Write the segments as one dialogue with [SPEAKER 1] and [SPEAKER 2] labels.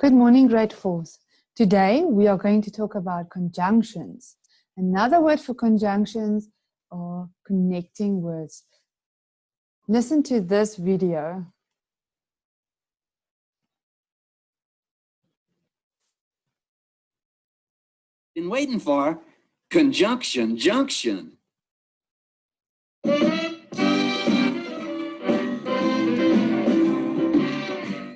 [SPEAKER 1] Good morning, grade 4s. Today we are going to talk about conjunctions. Another word for conjunctions are connecting words. Listen to this video.
[SPEAKER 2] Been waiting for conjunction junction.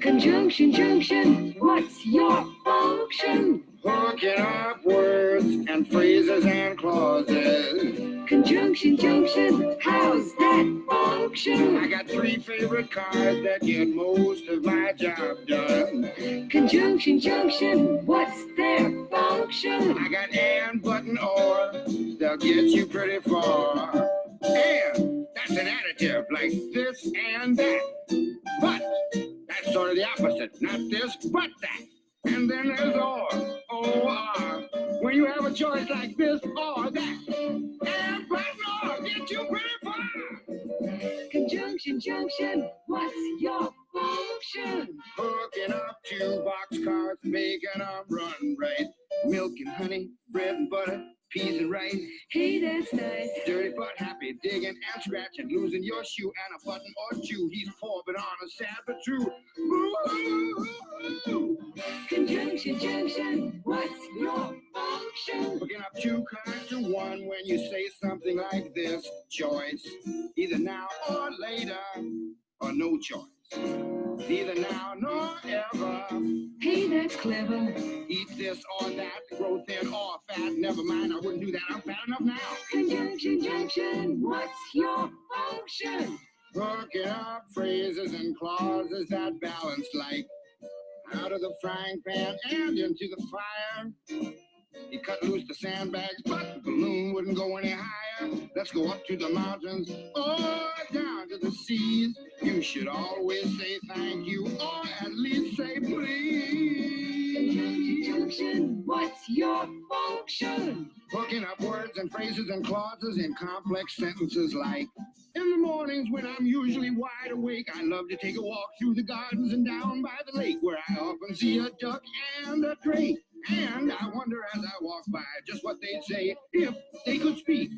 [SPEAKER 3] Conjunction junction, what's your function?
[SPEAKER 4] Hooking up words and phrases and clauses.
[SPEAKER 3] Conjunction junction, how's that function?
[SPEAKER 4] I got 3 favorite cars that get most of my job done.
[SPEAKER 3] Conjunction junction, what's their function?
[SPEAKER 4] I got and, but, and or, they'll get you pretty far. And, that's an adjective like this and that. But, that's sort of the opposite. Not this, but that. And then there's or, O-R. When you have a choice like this or that. And, but, or, get you pretty far.
[SPEAKER 3] Conjunction junction, what's your function?
[SPEAKER 4] Hooking up 2 boxcars, making them run right. Milk and honey, bread and butter, peas and rice.
[SPEAKER 3] Hey, that's nice.
[SPEAKER 4] Dirty but happy, digging and scratching, losing your shoe and a button or two. He's poor but honest, sad but true. Boo-hoo-hoo-hoo.
[SPEAKER 3] Conjunction junction, what's your function?
[SPEAKER 4] Hooking up 2 cars to 1 when you say something like this. Choice, either now or later, or no choice. Neither now nor ever.
[SPEAKER 3] Hey, that's clever.
[SPEAKER 4] Eat this or that, grow thin or fat. Never mind, I wouldn't do that. I'm fat enough now.
[SPEAKER 3] Conjunction junction, what's your function?
[SPEAKER 4] Hooking up phrases and clauses that balance like out of the frying pan and into the fire. He cut loose the sandbags, but the balloon wouldn't go any higher. Let's go up to the mountains or down to the seas. You should always say thank you or at least say please.
[SPEAKER 3] Conjunction junction, what's your function?
[SPEAKER 4] Hooking up words and phrases and clauses in complex sentences like, in the mornings when I'm usually wide awake, I love to take a walk through the gardens and down by the lake where I often see a duck and a drake. And I wonder as I walk by just what they'd say if they could speak.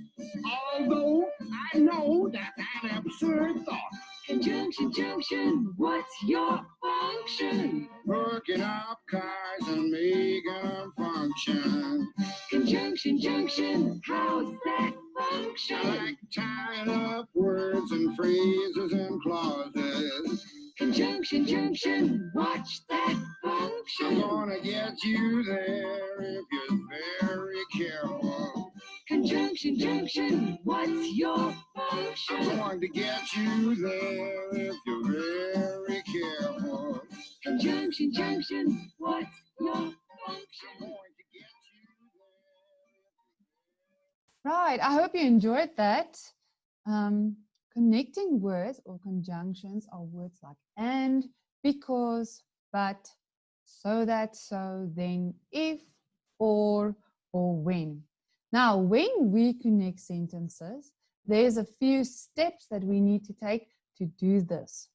[SPEAKER 4] Although I know that's an absurd thought.
[SPEAKER 3] Conjunction junction, what's your function?
[SPEAKER 4] Hooking up cars and making them function.
[SPEAKER 3] Conjunction junction, how's that
[SPEAKER 4] I
[SPEAKER 3] function?
[SPEAKER 4] like tying up words and phrases and clauses.
[SPEAKER 3] Conjunction junction, watch that
[SPEAKER 4] I'm
[SPEAKER 3] function.
[SPEAKER 4] gonna get you there if you're very careful.
[SPEAKER 3] Conjunction junction, what's your
[SPEAKER 4] I'm
[SPEAKER 3] function?
[SPEAKER 4] going to get you there if you're very careful.
[SPEAKER 3] Conjunction junction, what's your
[SPEAKER 4] I'm
[SPEAKER 3] function?
[SPEAKER 4] going to get you there.
[SPEAKER 1] Right, I hope you enjoyed that. Connecting words or conjunctions are words like and, because, but, so that, so, then, if, or when. Now, when we connect sentences, there's a few steps that we need to take to do this.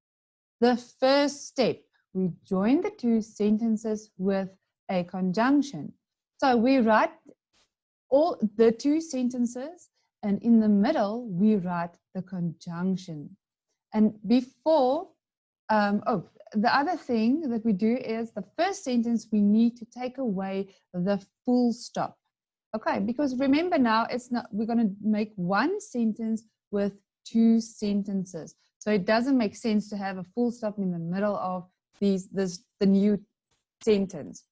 [SPEAKER 1] The first step, we join the 2 sentences with a conjunction. So we write all the 2 sentences, and in the middle, we write the conjunction. And before, the other thing that we do is the first sentence, we need to take away the full stop. Okay, because remember now, we're going to make 1 sentence with 2 sentences. So it doesn't make sense to have a full stop in the middle of the new sentence.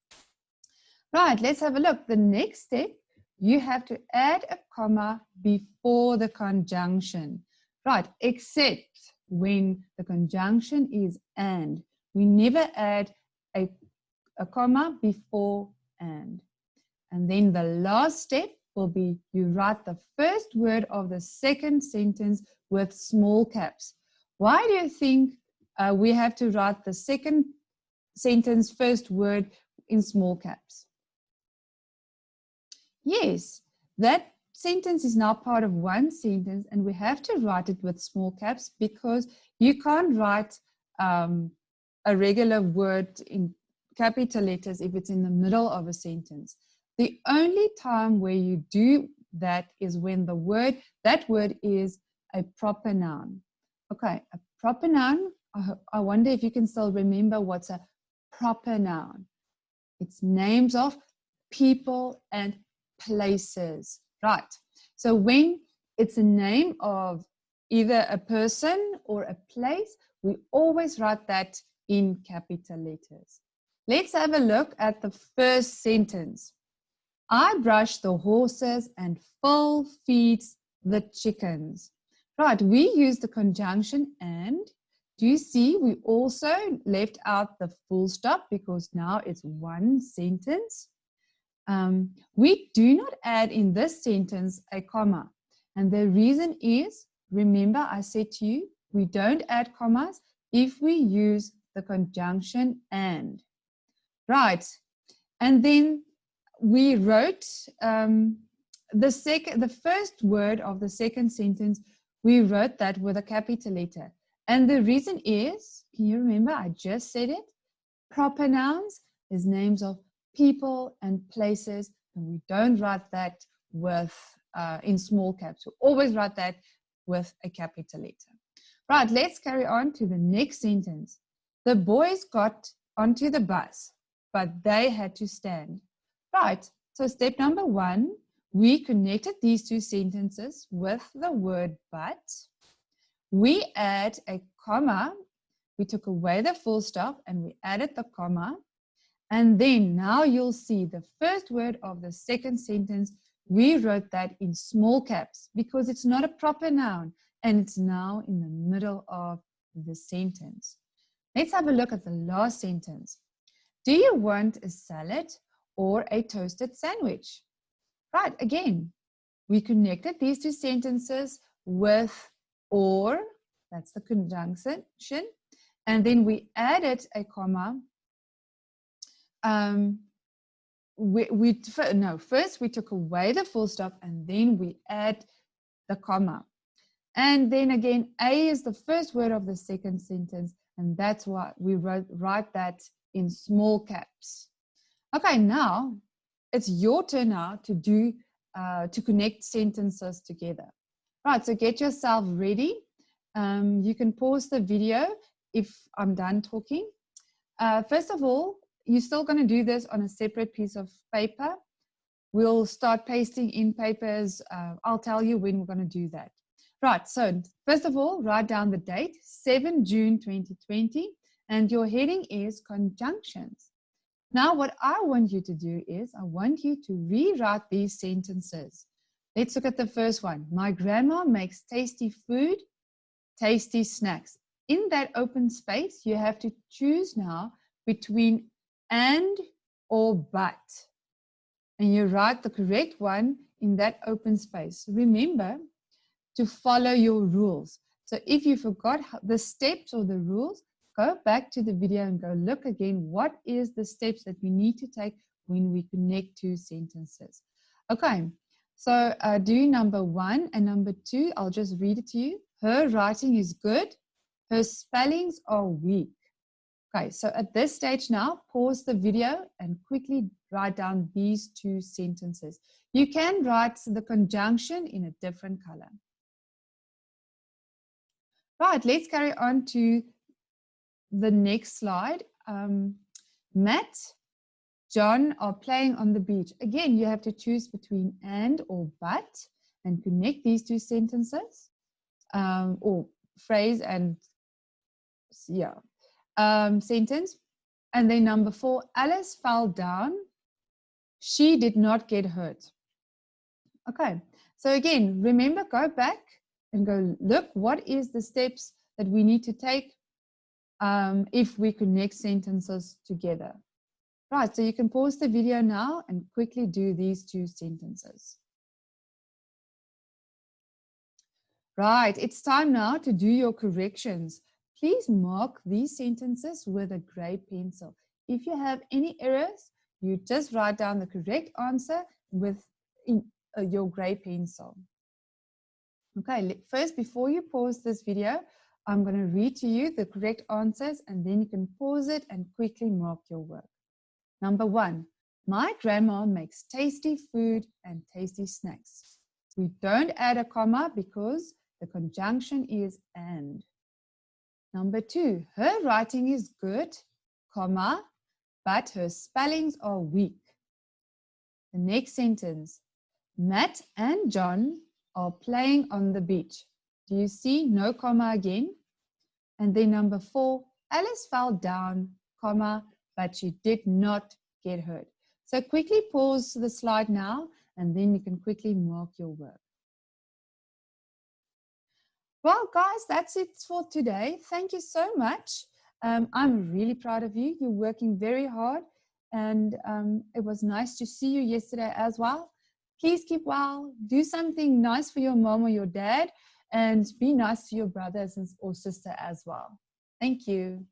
[SPEAKER 1] Right, let's have a look. The next step, you have to add a comma before the conjunction. Right, except when the conjunction is and. We never add a comma before and. And then the last step will be you write the first word of the second sentence with small caps. Why do you think we have to write the second sentence first word in small caps? Yes, that sentence is now part of 1 sentence and we have to write it with small caps because you can't write a regular word in capital letters if it's in the middle of a sentence. The only time where you do that is when that word is a proper noun. Okay, a proper noun, I wonder if you can still remember what's a proper noun. It's names of people and places, right? So when it's a name of either a person or a place, we always write that in capital letters. Let's have a look at the first sentence. I brush the horses and Phil feeds the chickens. Right, we use the conjunction and. Do you see we also left out the full stop because now it's one sentence? We do not add in this sentence a comma. And the reason is, remember I said to you, we don't add commas if we use the conjunction and. Right, and then we wrote the first word of the second sentence, we wrote that with a capital letter. And the reason is, can you remember, I just said it, proper nouns is names of people and places, and we don't write that with in small caps. We always write that with a capital letter. Right, let's carry on to the next sentence. The boys got onto the bus, but they had to stand. Right, so step number 1, we connected these two sentences with the word but. We add a comma, we took away the full stop and we added the comma. And then now you'll see the first word of the second sentence, we wrote that in small caps because it's not a proper noun and it's now in the middle of the sentence. Let's have a look at the last sentence. Do you want a salad or a toasted sandwich? Right, again, we connected these two sentences with or, that's the conjunction, and then we added a comma. First we took away the full stop and then we add the comma. And then again, A is the first word of the second sentence, and that's why we write that in small caps. Okay, now it's your turn now to do to connect sentences together. Right, so get yourself ready. You can pause the video if I'm done talking. First of all, you're still going to do this on a separate piece of paper. We'll start pasting in papers. I'll tell you when we're going to do that. Right, so first of all, write down the date, 7 June 2020, and your heading is conjunctions. Now, what I want you to do is I want you to rewrite these sentences. Let's look at the first one. My grandma makes tasty food, tasty snacks. In that open space, you have to choose now between and or but. And you write the correct one in that open space. Remember to follow your rules. So if you forgot the steps or the rules, go back to the video and go look again. What is the steps that we need to take when we connect two sentences? Okay. So do number 1 and number 2. I'll just read it to you. Her writing is good. Her spellings are weak. Okay, so at this stage now, pause the video and quickly write down these two sentences. You can write the conjunction in a different color. Right, let's carry on to the next slide. Matt, John are playing on the beach. Again, you have to choose between and or but and connect these two sentences or phrase and sentence. And then number 4, Alice fell down. She did not get hurt. Okay, so again, remember, go back and go look what is the steps that we need to take if we connect sentences together. Right, so you can pause the video now and quickly do these two sentences. Right, it's time now to do your corrections. Please mark these sentences with a gray pencil. If you have any errors, you just write down the correct answer with your gray pencil. Okay, first, before you pause this video, I'm going to read to you the correct answers and then you can pause it and quickly mark your work. Number 1, my grandma makes tasty food and tasty snacks. We don't add a comma because the conjunction is and. Number 2, her writing is good, comma, but her spellings are weak. The next sentence, Matt and John are playing on the beach. Do you see no comma again? And then number 4, Alice fell down, comma, but she did not get hurt. So quickly pause the slide now, and then you can quickly mark your work. Well, guys, that's it for today. Thank you so much. I'm really proud of you. You're working very hard, and it was nice to see you yesterday as well. Please keep well. Do something nice for your mom or your dad, and be nice to your brothers or sister as well. Thank you.